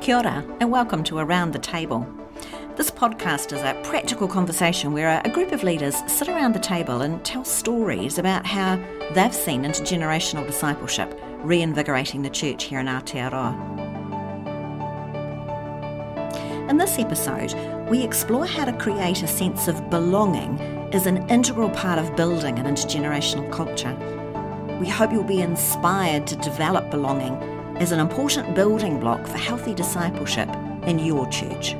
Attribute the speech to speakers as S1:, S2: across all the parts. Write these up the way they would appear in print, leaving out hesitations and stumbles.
S1: Kia ora and welcome to Around the Table. This podcast is a practical conversation where a group of leaders sit around the table and tell stories about how they've seen intergenerational discipleship reinvigorating the church here in Aotearoa. In this episode, we explore how to create a sense of belonging as an integral part of building an intergenerational culture. We hope you'll be inspired to develop belonging as an important building block for healthy discipleship in your church.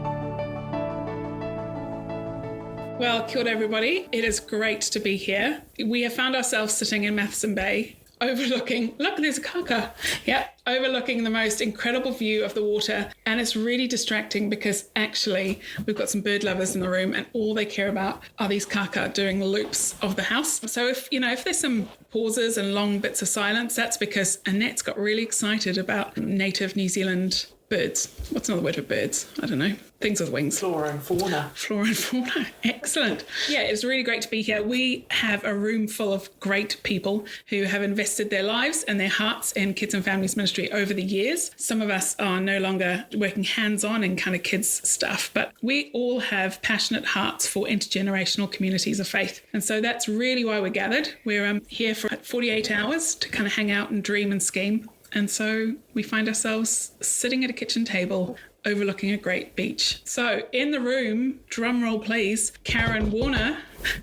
S2: Well, kia ora everybody. It is great to be here. We have found ourselves sitting in Matheson Bay, overlooking, look, there's a kaka. Yep, overlooking the most incredible view of the water. And it's really distracting because actually we've got some bird lovers in the room and all they care about are these kaka doing the loops of the house. So if there's some pauses and long bits of silence, that's because Annette's got really excited about native New Zealand birds. What's another word for birds? I don't know. Things with wings.
S3: Flora and fauna.
S2: Flora and fauna. Excellent. Yeah, it's really great to be here. We have a room full of great people who have invested their lives and their hearts in kids and families ministry over the years. Some of us are no longer working hands-on in kind of kids stuff, but we all have passionate hearts for intergenerational communities of faith. And so that's really why we're gathered. We're here for 48 hours to kind of hang out and dream and scheme. And so we find ourselves sitting at a kitchen table overlooking a great beach. So in the room, drum roll please, Karen Warner,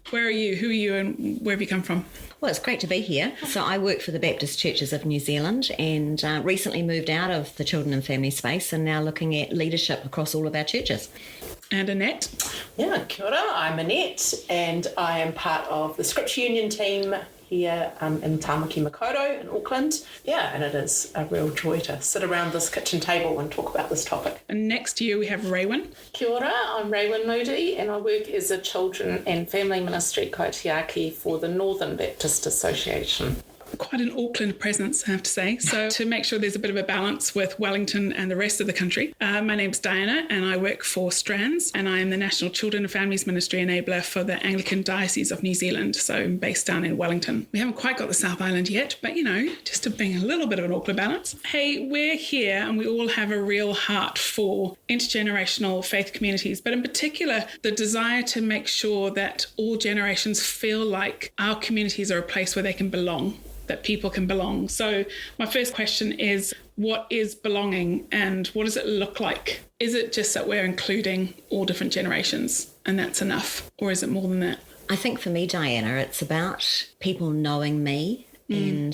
S2: where are you? Who are you and where have you come from?
S1: Well, it's great to be here. So I work for the Baptist Churches of New Zealand and recently moved out of the children and family space and now looking at leadership across all of our churches.
S2: And Annette?
S3: Yeah, kia ora. I'm Annette and I am part of the Scripture Union team here in Tamaki Makaurau in Auckland. Yeah, and it is a real joy to sit around this kitchen table and talk about this topic.
S2: And next to you we have Raywin.
S4: Kia ora, I'm Raywin Moody and I work as a children and family ministry kaitiaki for the Northern Baptist Association.
S2: Quite an Auckland presence, I have to say. So to make sure there's a bit of a balance with Wellington and the rest of the country. My name's Diana and I work for Strands and I am the National Children and Families Ministry Enabler for the Anglican Diocese of New Zealand. So I'm based down in Wellington. We haven't quite got the South Island yet, but just to bring a little bit of an Auckland balance. Hey, we're here and we all have a real heart for intergenerational faith communities, but in particular, the desire to make sure that all generations feel like our communities are a place where they can belong, that people can belong. So my first question is, what is belonging and what does it look like? Is it just that we're including all different generations and that's enough? Or is it more than that?
S1: I think for me, Diana, it's about people knowing me and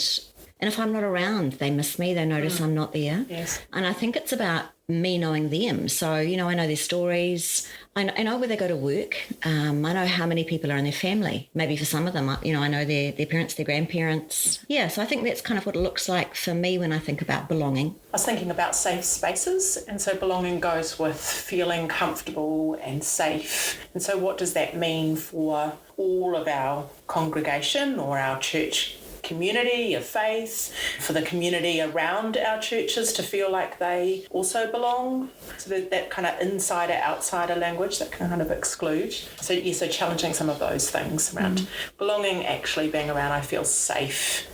S1: if I'm not around, they miss me, they notice I'm not there.
S3: Yes.
S1: And I think it's about me knowing them. So, I know their stories. I know where they go to work. I know how many people are in their family. Maybe for some of them, I know their parents, their grandparents. Yeah, so I think that's kind of what it looks like for me when I think about belonging.
S3: I was thinking about safe spaces, and so belonging goes with feeling comfortable and safe. And so what does that mean for all of our congregation or our church community of faith, for the community around our churches to feel like they also belong? So that kind of insider outsider language that can kind of exclude. So challenging some of those things around belonging, actually being around I feel safe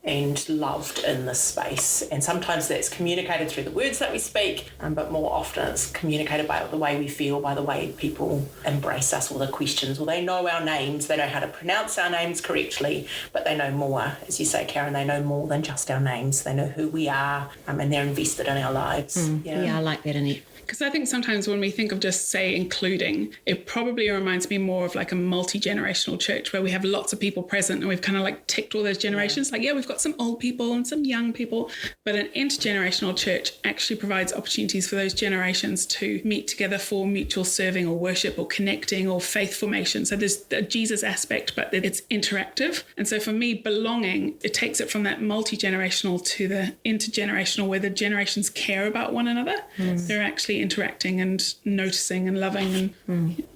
S3: and loved in this space. And sometimes that's communicated through the words that we speak, but more often it's communicated by the way we feel, by the way people embrace us or the questions, or they know our names, they know how to pronounce our names correctly, but they know more. As you say, Karen, they know more than just our names. They know who we are, and they're invested in our lives.
S1: Yeah, I like that, Annette.
S2: Because I think sometimes when we think of just, say, including, it probably reminds me more of like a multi-generational church where we have lots of people present and we've kind of like ticked all those generations. We've got some old people and some young people. But an intergenerational church actually provides opportunities for those generations to meet together for mutual serving or worship or connecting or faith formation. So there's a Jesus aspect, but it's interactive. And so for me, belonging, it takes it from that multi-generational to the intergenerational where the generations care about one another. They're actually interacting and noticing and loving.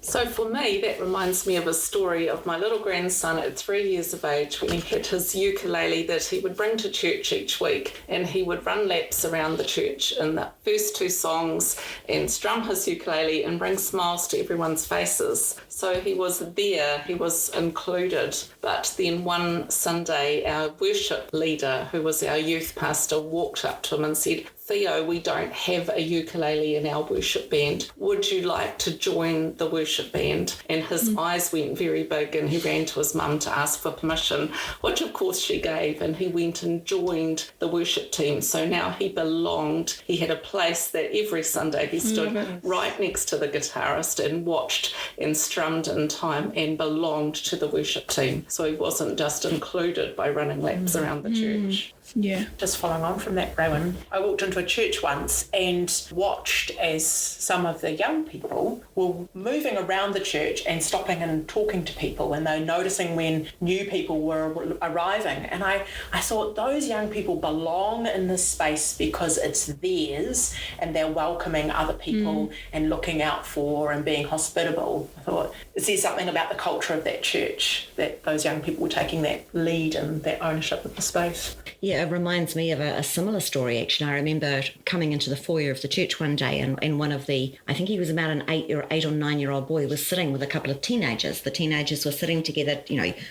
S4: So for me, that reminds me of a story of my little grandson at 3 years of age when he had his ukulele that he would bring to church each week, and he would run laps around the church in the first two songs and strum his ukulele and bring smiles to everyone's faces. So he was there, he was included. But then one Sunday, our worship leader, who was our youth pastor, walked up to him and said, Theo, we don't have a ukulele in our worship band. Would you like to join the worship band? And his eyes went very big and he ran to his mum to ask for permission, which of course she gave, and he went and joined the worship team. So now he belonged. He had a place that every Sunday he stood right next to the guitarist and watched and strummed in time and belonged to the worship team. So he wasn't just included by running laps around the church.
S2: Yeah.
S3: Just following on from that, Rowan, I walked into a church once and watched as some of the young people were moving around the church and stopping and talking to people, and they were noticing when new people were arriving. And I thought those young people belong in this space because it's theirs and they're welcoming other people and looking out for and being hospitable. I thought it says something about the culture of that church, that those young people were taking that lead and that ownership of the space.
S1: Yeah, it reminds me of a similar story, actually. I remember coming into the foyer of the church one day and one of the, I think he was about an 8 or 9-year-old boy, was sitting with a couple of teenagers. The teenagers were sitting together,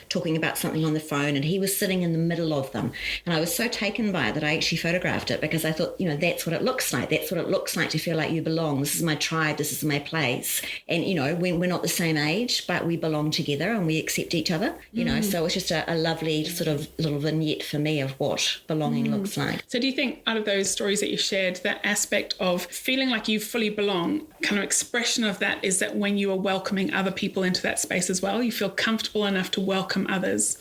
S1: talking about something on the phone, and he was sitting in the middle of them. And I was so taken by it that I actually photographed it because I thought, that's what it looks like. That's what it looks like to feel like you belong. This is my tribe. This is my place. And, we're not the same age, but we belong together and we accept each other, So it's just a lovely sort of little vignette for me of what belonging looks like.
S2: So do you think out of those stories that you shared, that aspect of feeling like you fully belong, kind of expression of that is that when you are welcoming other people into that space as well, you feel comfortable enough to welcome others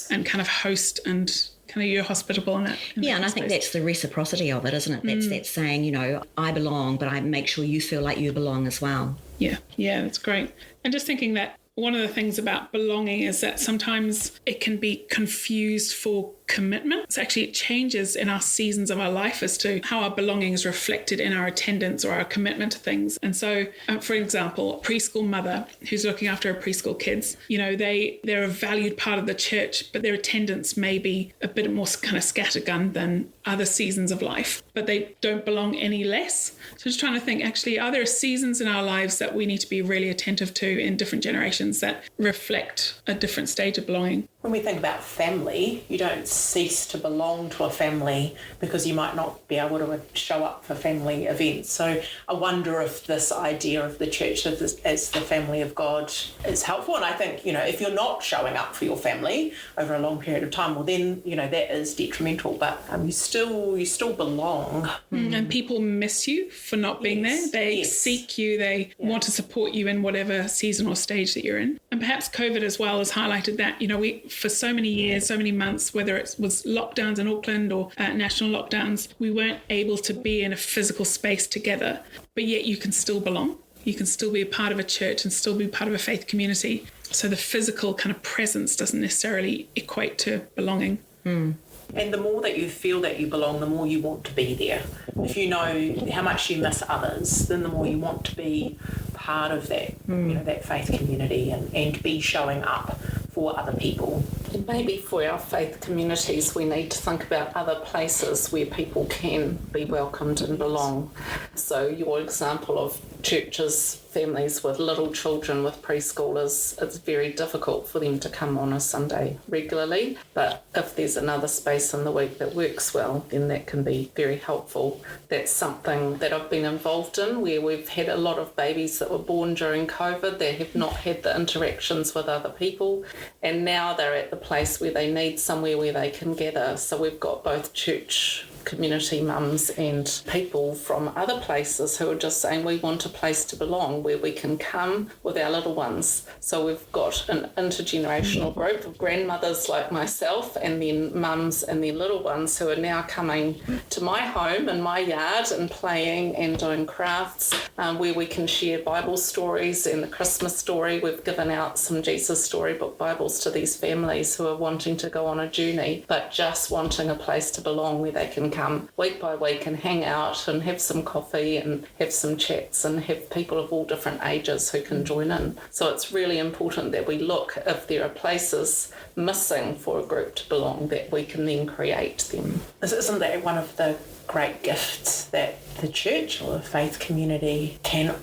S2: and kind of host and kind of you're hospitable in that.
S1: And I think that's the reciprocity of it, isn't it? That's saying, I belong, but I make sure you feel like you belong as well.
S2: Yeah, that's great. And just thinking that one of the things about belonging is that sometimes it can be confused for commitment. So actually it changes in our seasons of our life as to how our belonging is reflected in our attendance or our commitment to things. And so, for example, a preschool mother who's looking after her preschool kids, they're a valued part of the church, but their attendance may be a bit more kind of scattergun than other seasons of life, but they don't belong any less. So just trying to think, actually, are there seasons in our lives that we need to be really attentive to in different generations that reflect a different stage of belonging?
S3: When we think about family, you don't cease to belong to a family because you might not be able to show up for family events. So I wonder if this idea of the church as the family of God is helpful. And I think, if you're not showing up for your family over a long period of time, well then, that is detrimental. But you still belong.
S2: And people miss you for not being there. They seek you. They want to support you in whatever season or stage that you're in. And perhaps COVID as well has highlighted that, we for so many years, so many months, whether it was lockdowns in Auckland or national lockdowns, we weren't able to be in a physical space together, but yet you can still belong. You can still be a part of a church and still be part of a faith community. So the physical kind of presence doesn't necessarily equate to belonging.
S3: And the more that you feel that you belong, the more you want to be there. If you know how much you miss others, then the more you want to be part of that, that faith community and be showing up for other people.
S4: And maybe for our faith communities, we need to think about other places where people can be welcomed and belong. So your example of churches, families with little children, with preschoolers, it's very difficult for them to come on a Sunday regularly. But if there's another space in the week that works well, then that can be very helpful. That's something that I've been involved in, where we've had a lot of babies that were born during COVID that have not had the interactions with other people. And now they're at the place where they need somewhere where they can gather. So we've got both church community mums and people from other places who are just saying we want a place to belong where we can come with our little ones. So we've got an intergenerational group of grandmothers like myself and then mums and their little ones who are now coming to my home and my yard and playing and doing crafts where we can share Bible stories and the Christmas story. We've given out some Jesus Storybook Bibles to these families who are wanting to go on a journey but just wanting a place to belong where they can come week by week and hang out and have some coffee and have some chats and have people of all different ages who can join in. So it's really important that we look if there are places missing for a group to belong, that we can then create them.
S3: Isn't that one of the great gifts that the church or the faith community can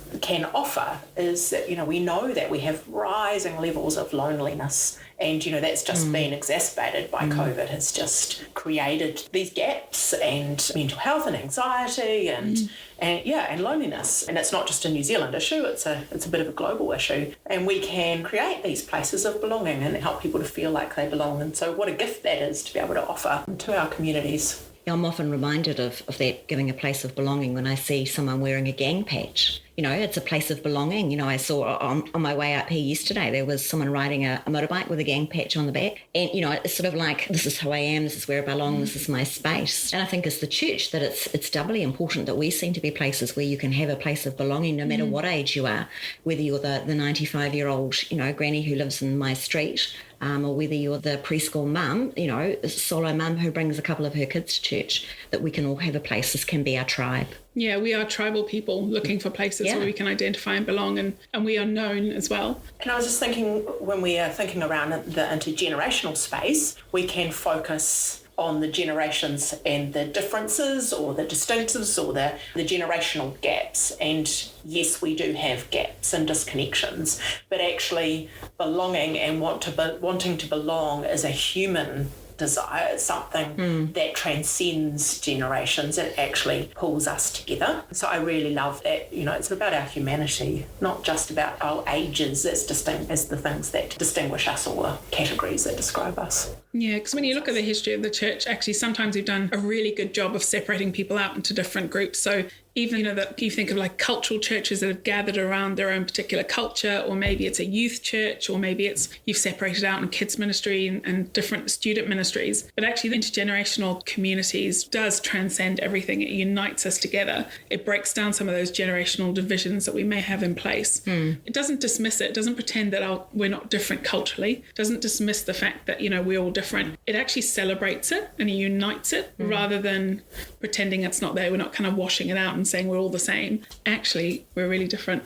S3: offer is that, we know that we have rising levels of loneliness, and, that's just been exacerbated by COVID, has just created these gaps, and mental health and anxiety and loneliness. And it's not just a New Zealand issue, it's a bit of a global issue. And we can create these places of belonging and help people to feel like they belong. And so what a gift that is to be able to offer to our communities.
S1: I'm often reminded of that, giving a place of belonging, when I see someone wearing a gang patch. It's a place of belonging. I saw on my way up here yesterday, there was someone riding a motorbike with a gang patch on the back. And, it's sort of like, this is who I am, this is where I belong, this is my space. And I think as the church that it's doubly important that we seem to be places where you can have a place of belonging no matter what age you are, whether you're the 95-year-old, granny who lives in my street, or whether you're the preschool mum, solo mum who brings a couple of her kids to church, that we can all have a place. This can be our tribe.
S2: Yeah, we are tribal people looking for places where we can identify and belong, and we are known as well.
S3: And I was just thinking, when we are thinking around the intergenerational space, we can focus on the generations and the differences or the distinctives or the generational gaps. And yes, we do have gaps and disconnections, but actually belonging and wanting to belong is a human desire. It's something that transcends generations. It actually pulls us together. So I really love that, it's about our humanity, not just about our ages as distinct as the things that distinguish us or the categories that describe us.
S2: Yeah, because when you look at the history of the church, actually sometimes we've done a really good job of separating people out into different groups. So even, that you think of like cultural churches that have gathered around their own particular culture, or maybe it's a youth church, or maybe it's you've separated out in kids ministry and different student ministries. But actually the intergenerational communities does transcend everything. It unites us together. It breaks down some of those generational divisions that we may have in place. It doesn't dismiss it. It doesn't pretend that we're not different culturally. It doesn't dismiss the fact that, we're all different. It actually celebrates it and it unites it rather than pretending it's not there. We're not kind of washing it out and saying we're all the same. Actually, we're really different.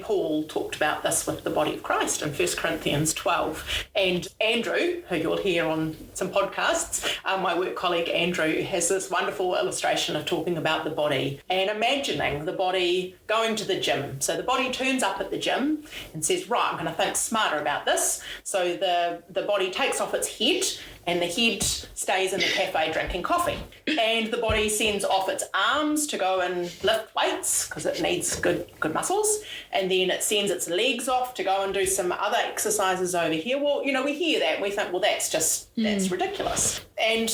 S3: Paul talked about this with the body of Christ in 1 Corinthians 12. And Andrew, who you'll hear on some podcasts, my work colleague Andrew, has this wonderful illustration of talking about the body and imagining the body going to the gym. So the body turns up at the gym and says, right, I'm going to think smarter about this. So the body takes off its head, and the head stays in the cafe drinking coffee. And the body sends off its arms to go and lift weights because it needs good muscles. And then it sends its legs off to go and do some other exercises over here. Well, we hear that and we think, well, that's ridiculous. And,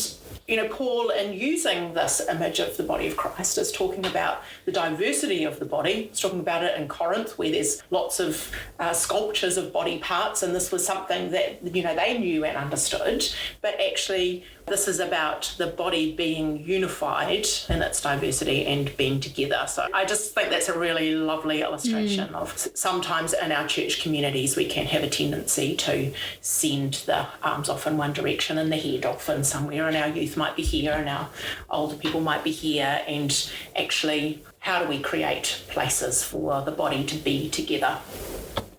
S3: Paul, in using this image of the body of Christ, is talking about the diversity of the body. He's talking about it in Corinth, where there's lots of sculptures of body parts, and this was something that, they knew and understood. But actually, this is about the body being unified in its diversity and being together. So I just think that's a really lovely illustration of sometimes in our church communities we can have a tendency to send the arms off in one direction and the head off in somewhere, and our youth might be here and our older people might be here. And actually, how do we create places for the body to be together?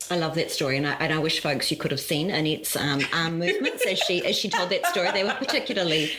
S1: I love that story, and I wish folks you could have seen Annette's arm movements as she told that story. They were particularly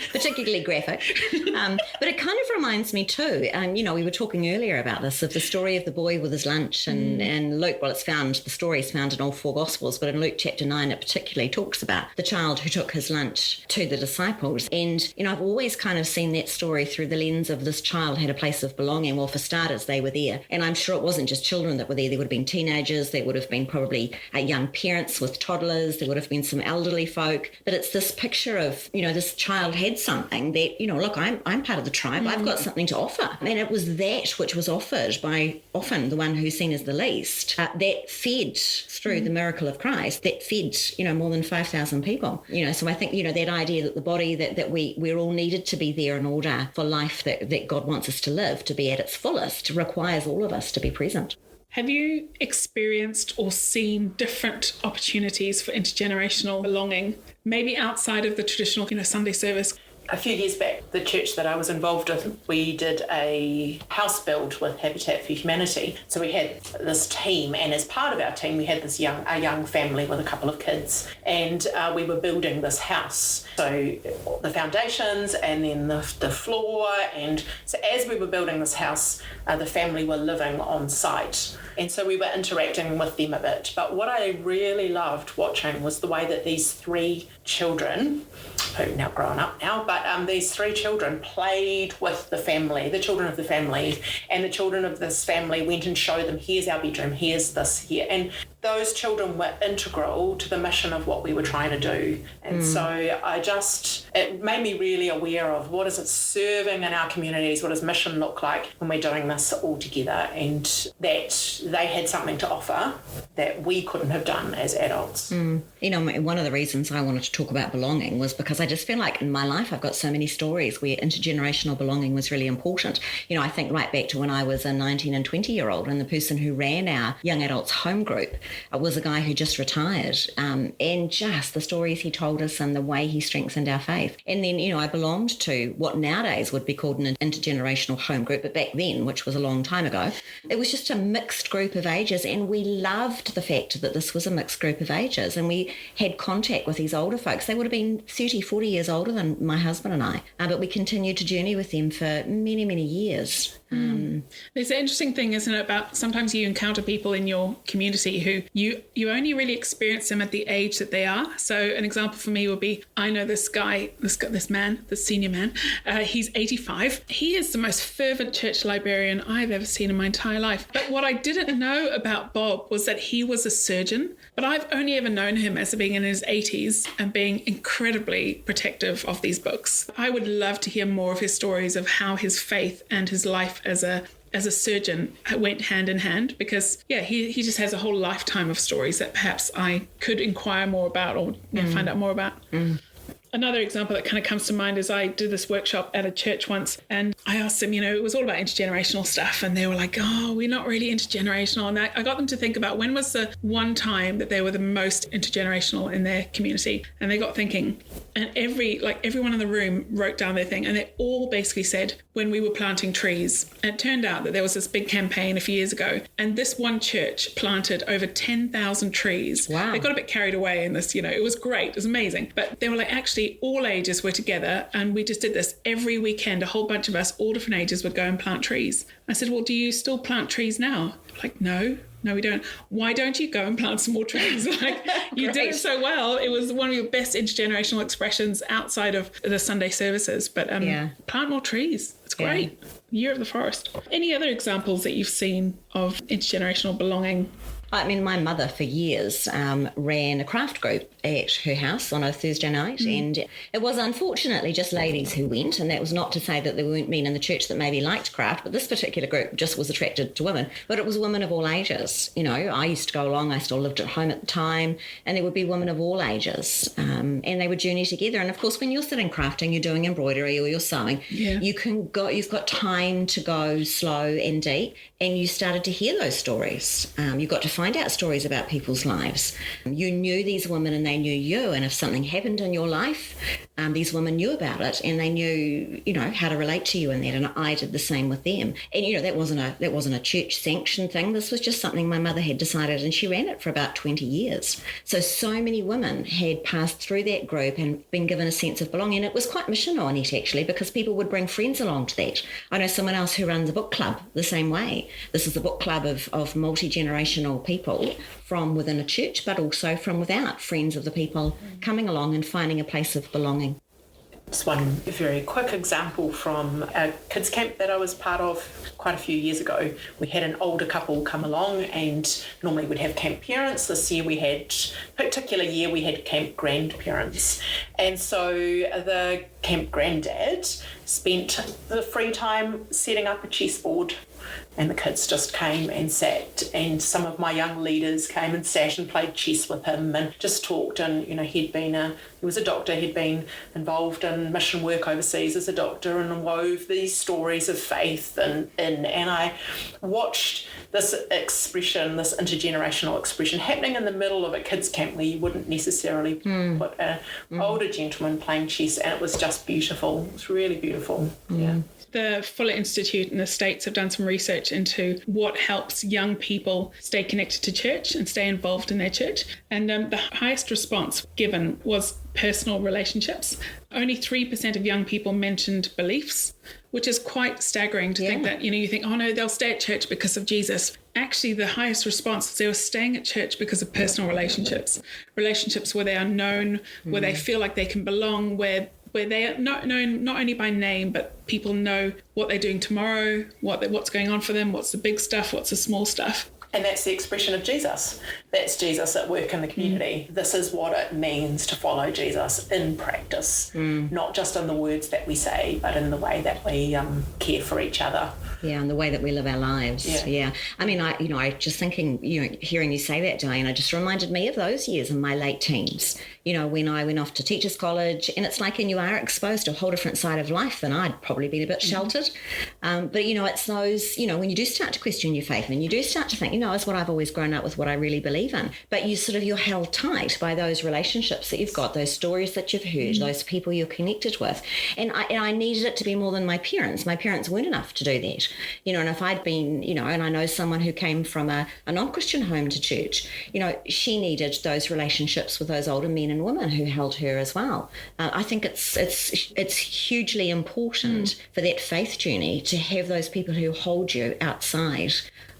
S1: graphic. But it kind of reminds me too. We were talking earlier about this, of the story of the boy with his lunch, and Luke. Well, the story is found in all four Gospels, but in Luke chapter 9, it particularly talks about the child who took his lunch to the disciples. And I've always kind of seen that story through the lens of this child had a place of belonging. Well, for starters, they were there, and I'm sure it wasn't just children that were there. There would have been teenagers. There would have been probably young parents with toddlers. There would have been some elderly folk. But it's this picture of, this child had something that, look, I'm part of the tribe. I've got something to offer. And it was that which was offered by often the one who's seen as the least, that fed through the miracle of Christ, that fed, more than 5,000 people. So I think, that idea that the body, that we're all needed to be there in order for life that God wants us to live, to be at its fullest, requires all of us to be present.
S2: Have you experienced or seen different opportunities for intergenerational belonging, maybe outside of the traditional, Sunday service?
S3: a few years back, the church that I was involved with, we did a house build with Habitat for Humanity. So we had this team, and as part of our team, we had a young family with a couple of kids, and we were building this house. So the foundations and then the floor, and so as we were building this house, the family were living on site. And so we were interacting with them a bit. But what I really loved watching was the way that these three children, who are now grown up now, but these three children played with the family, the children of the family, and the children of this family went and showed them, here's our bedroom, here's this here. And those children were integral to the mission of what we were trying to do. And so it made me really aware of what is it serving in our communities, what does mission look like when we're doing this all together, and that they had something to offer that we couldn't have done as adults.
S1: You know, one of the reasons I wanted to talk about belonging was because I just feel like in my life I've got so many stories where intergenerational belonging was really important. You know, I think right back to when I was a 19 and 20-year-old, and the person who ran our young adults home group was a guy who just retired, and just the stories he told us and the way he strengthened our faith. And then, you know, I belonged to what nowadays would be called an intergenerational home group, but back then, which was a long time ago, it was just a mixed group of ages, and we loved the fact that this was a mixed group of ages, and we had contact with these older folks. They would have been 30, 40 years older than my husband and I, but we continued to journey with them for many, many years.
S2: There's an interesting thing, isn't it, about sometimes you encounter people in your community who you only really experience them at the age that they are. So an example for me would be, I know this senior man, he's 85. He is the most fervent church librarian I've ever seen in my entire life. But what I didn't know about Bob was that he was a surgeon, but I've only ever known him as being in his 80s and being incredibly protective of these books. I would love to hear more of his stories of how his faith and his life as a surgeon went hand in hand, because he just has a whole lifetime of stories that perhaps I could inquire more about or find out more about. Another example that kind of comes to mind is I did this workshop at a church once, and I asked them, it was all about intergenerational stuff, and they were like, oh, we're not really intergenerational. And I got them to think about when was the one time that they were the most intergenerational in their community. And they got thinking, and everyone in the room wrote down their thing, and they all basically said, when we were planting trees. And it turned out that there was this big campaign a few years ago, and this one church planted over 10,000 trees.
S1: Wow.
S2: They got a bit carried away in this, it was great, it was amazing. But they were like, actually, all ages were together, and we just did this every weekend. A whole bunch of us, all different ages, would go and plant trees. I said, well, do you still plant trees now? Like, no, we don't. Why don't you go and plant some more trees? You did it so well. It was one of your best intergenerational expressions outside of the Sunday services. But plant more trees. It's great. Year of the forest. Any other examples that you've seen of intergenerational belonging?
S1: I mean, my mother for years ran a craft group at her house on a Thursday night, and it was unfortunately just ladies who went, and that was not to say that there weren't men in the church that maybe liked craft, but this particular group just was attracted to women. But it was women of all ages. I used to go along, I still lived at home at the time, and there would be women of all ages, and they would journey together. And of course, when you're sitting crafting, you're doing embroidery or you're sewing, you've got time to go slow and deep, and you started to hear those stories. You got to find out stories about people's lives. You knew these women and they knew you, and if something happened in your life, these women knew about it, and they knew, how to relate to you in that, and I did the same with them. And that wasn't a church sanctioned thing. This was just something my mother had decided, and she ran it for about 20 years. So many women had passed through that group and been given a sense of belonging. It was quite missional in it, actually, because people would bring friends along to that. I know someone else who runs a book club the same way. This is a book club of multi-generational people from within a church, but also from without, friends of the people coming along and finding a place of belonging.
S3: Just one very quick example from a kids camp that I was part of quite a few years ago. We had an older couple come along, and normally we'd have camp parents. This year we had camp grandparents. And so the camp granddad spent the free time setting up a chessboard and the kids just came and sat, and some of my young leaders came and sat and played chess with him and just talked. And he was a doctor, he'd been involved in mission work overseas as a doctor, and wove these stories of faith and I watched this expression, this intergenerational expression happening in the middle of a kids camp where you wouldn't necessarily put an older gentleman playing chess, and it was just beautiful. It was really beautiful. Yeah.
S2: The Fuller Institute in the States have done some research into what helps young people stay connected to church and stay involved in their church. And the highest response given was personal relationships. Only 3% of young people mentioned beliefs, which is quite staggering to think that, you think, oh no, they'll stay at church because of Jesus. Actually, the highest response was they were staying at church because of personal relationships where they are known, where they feel like they can belong, where they are not known not only by name, but people know what they're doing tomorrow, what's going on for them, what's the big stuff, what's the small stuff.
S3: And that's the expression of Jesus. That's Jesus at work in the community. This is what it means to follow Jesus in practice, not just in the words that we say, but in the way that we care for each other.
S1: Yeah, and the way that we live our lives. Yeah. I mean, I just thinking, hearing you say that, Diana, just reminded me of those years in my late teens. When I went off to teachers' college, and it's like, and you are exposed to a whole different side of life than I'd probably been a bit sheltered. But it's those, when you do start to question your faith, and you do start to think, it's what I've always grown up with, what I really believe in. But you're held tight by those relationships that you've got, those stories that you've heard, those people you're connected with. And I needed it to be more than my parents. My parents weren't enough to do that. And if I'd been, and I know someone who came from a non-Christian home to church, she needed those relationships with those older men and women who held her as well. I think it's hugely important for that faith journey to have those people who hold you outside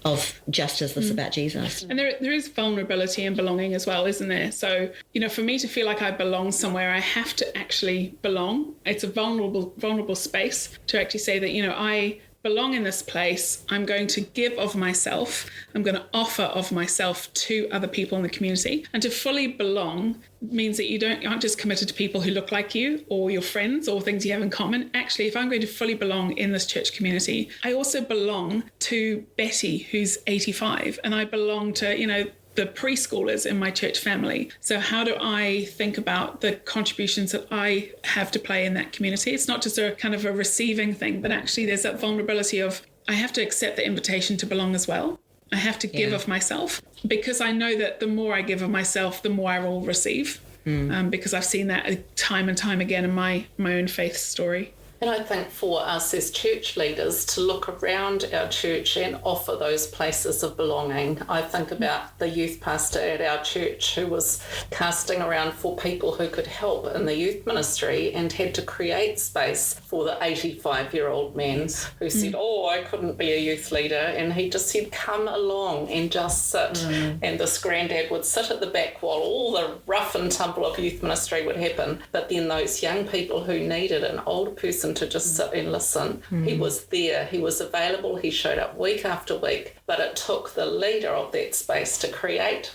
S1: of just as this about Jesus.
S2: And there is vulnerability and belonging as well, isn't there? So, for me to feel like I belong somewhere, I have to actually belong. It's a vulnerable space to actually say that, I belong in this place. I'm going to give of myself. I'm going to offer of myself to other people in the community. And to fully belong means that you aren't just committed to people who look like you or your friends or things you have in common. Actually, if I'm going to fully belong in this church community, I also belong to Betty, who's 85, and I belong to, the preschoolers in my church family. So how do I think about the contributions that I have to play in that community? It's not just a kind of a receiving thing, but actually there's that vulnerability of I have to accept the invitation to belong as well. I have to give of myself, because I know that the more I give of myself, the more I will receive, because I've seen that time and time again in my own faith story.
S4: And I think for us as church leaders to look around our church and offer those places of belonging. I think about the youth pastor at our church who was casting around for people who could help in the youth ministry and had to create space for the 85-year-old man who said, I couldn't be a youth leader. And he just said, come along and just sit. And this granddad would sit at the back while all the rough and tumble of youth ministry would happen. But then those young people who needed an older person to just sit and listen. He was there, he was available, he showed up week after week, but it took the leader of that space to create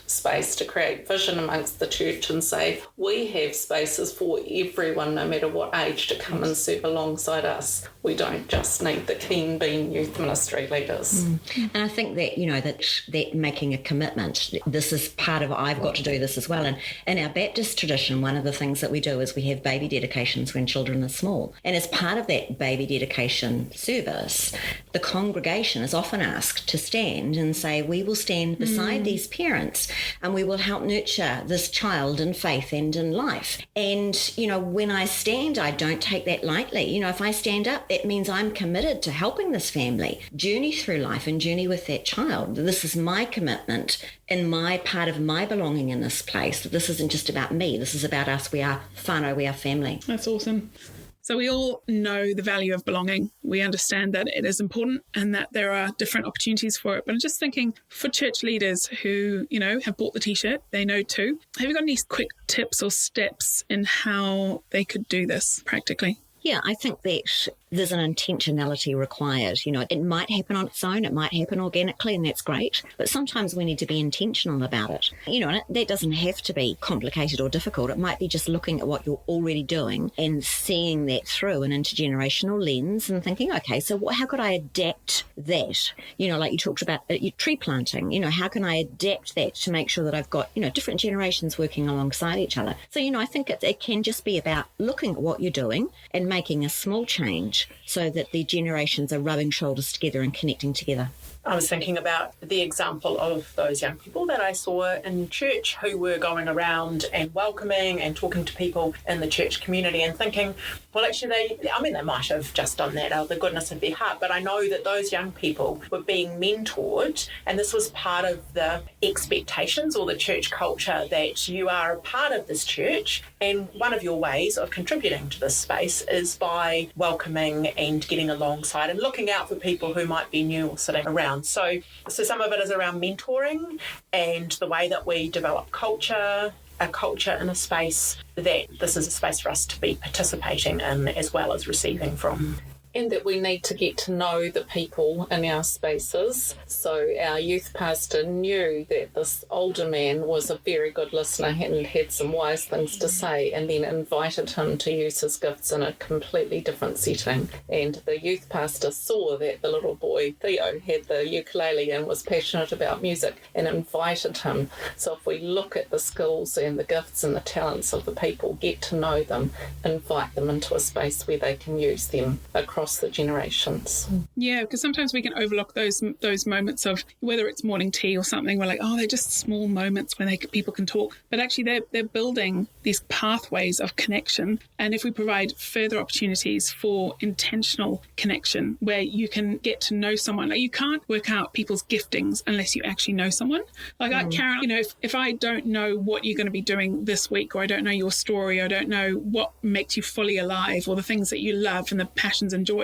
S4: vision amongst the church and say, we have spaces for everyone, no matter what age, to come and serve alongside us. We don't just need the keen bean youth ministry leaders.
S1: And I think that, that making a commitment, this is part of, I've got to do this as well. And in our Baptist tradition, one of the things that we do is we have baby dedications when children are small. And as part of that baby dedication service, the congregation is often asked to stand and say, we will stand beside these parents and we will help nurture this child in faith and in life. And, when I stand, I don't take that lightly. If I stand up, that means I'm committed to helping this family journey through life and journey with that child. This is my commitment and my part of my belonging in this place. This isn't just about me. This is about us. We are whānau, we are family.
S2: That's awesome. So we all know the value of belonging. We understand that it is important and that there are different opportunities for it. But I'm just thinking for church leaders who, have bought the T-shirt, they know too. Have you got any quick tips or steps in how they could do this practically?
S1: Yeah, I think that there's an intentionality required. It might happen on its own, it might happen organically, and that's great, but sometimes we need to be intentional about it. And that doesn't have to be complicated or difficult. It might be just looking at what you're already doing and seeing that through an intergenerational lens and thinking, okay, so how could I adapt that? Like you talked about tree planting, how can I adapt that to make sure that I've got, different generations working alongside each other? So, I think it can just be about looking at what you're doing and making a small change so that the generations are rubbing shoulders together and connecting together.
S3: I was thinking about the example of those young people that I saw in church who were going around and welcoming and talking to people in the church community and thinking, well, actually, they might have just done that out of the goodness of their heart, but I know that those young people were being mentored, and this was part of the expectations or the church culture that you are a part of this church, and one of your ways of contributing to this space is by welcoming and getting alongside and looking out for people who might be new or sitting around. So some of it is around mentoring and the way that we develop a culture in a space that this is a space for us to be participating in as well as receiving from.
S4: And that we need to get to know the people in our spaces. So our youth pastor knew that this older man was a very good listener and had some wise things to say, and then invited him to use his gifts in a completely different setting. And the youth pastor saw that the little boy, Theo, had the ukulele and was passionate about music and invited him. So if we look at the skills and the gifts and the talents of the people, get to know them, invite them into a space where they can use them across the generations.
S2: Yeah, because sometimes we can overlook those moments of whether it's morning tea or something. We're like, oh, they're just small moments when people can talk. But actually, they're building these pathways of connection. And if we provide further opportunities for intentional connection, where you can get to know someone, like you can't work out people's giftings unless you actually know someone. Like Karen, if I don't know what you're going to be doing this week, or I don't know your story, or I don't know what makes you fully alive, or the things that you love and the passions and joys,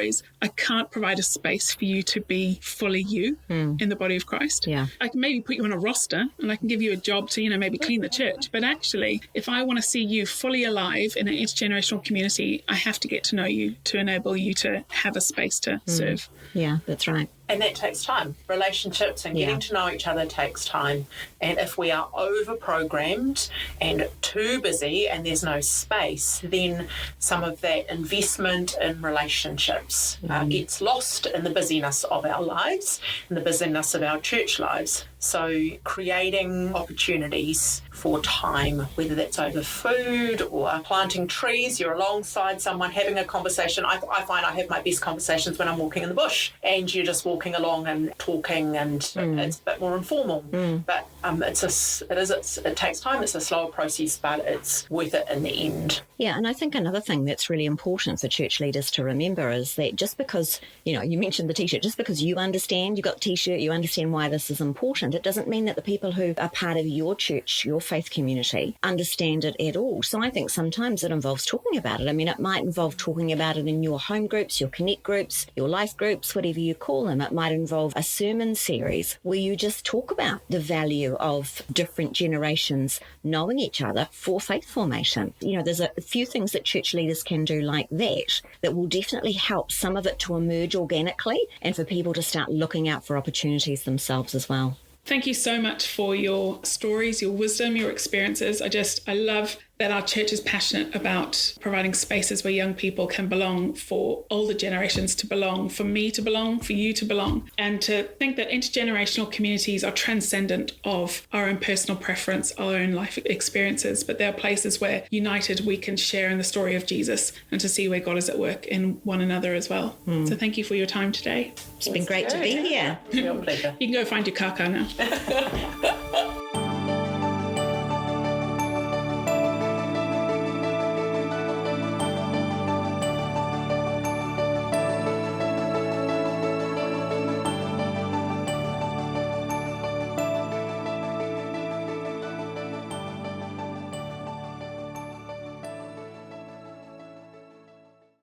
S2: I can't provide a space for you to be fully you in the body of Christ.
S1: Yeah.
S2: I can maybe put you on a roster and I can give you a job to, maybe clean the church. But actually, if I want to see you fully alive in an intergenerational community, I have to get to know you to enable you to have a space to serve.
S1: Yeah, that's right.
S3: And that takes time. Relationships and getting to know each other takes time. And if we are over-programmed and too busy and there's no space, then some of that investment in relationships gets lost in the busyness of our lives and the busyness of our church lives. So creating opportunities for time, whether that's over food or planting trees, you're alongside someone having a conversation. I find I have my best conversations when I'm walking in the bush and you're just walking along and talking, and it's a bit more informal. But it takes time. It's a slower process, but it's worth it in the end.
S1: Yeah, and I think another thing that's really important for church leaders to remember is that just because, you mentioned the T-shirt, just because you understand, you got the T-shirt, you understand why this is important, it doesn't mean that the people who are part of your church, your faith community, understand it at all. So I think sometimes it involves talking about it. I mean, it might involve talking about it in your home groups, your connect groups, your life groups, whatever you call them. It might involve a sermon series where you just talk about the value of different generations knowing each other for faith formation. There's a few things that church leaders can do like that will definitely help some of it to emerge organically and for people to start looking out for opportunities themselves as well.
S2: Thank you so much for your stories, your wisdom, your experiences. I love that our church is passionate about providing spaces where young people can belong, for older generations to belong, for me to belong, for you to belong, and to think that intergenerational communities are transcendent of our own personal preference, our own life experiences, but they're places where united we can share in the story of Jesus and to see where God is at work in one another as well. So thank you for your time today.
S1: It's been great to be here.
S3: Real pleasure.
S2: You can go find your kaka now.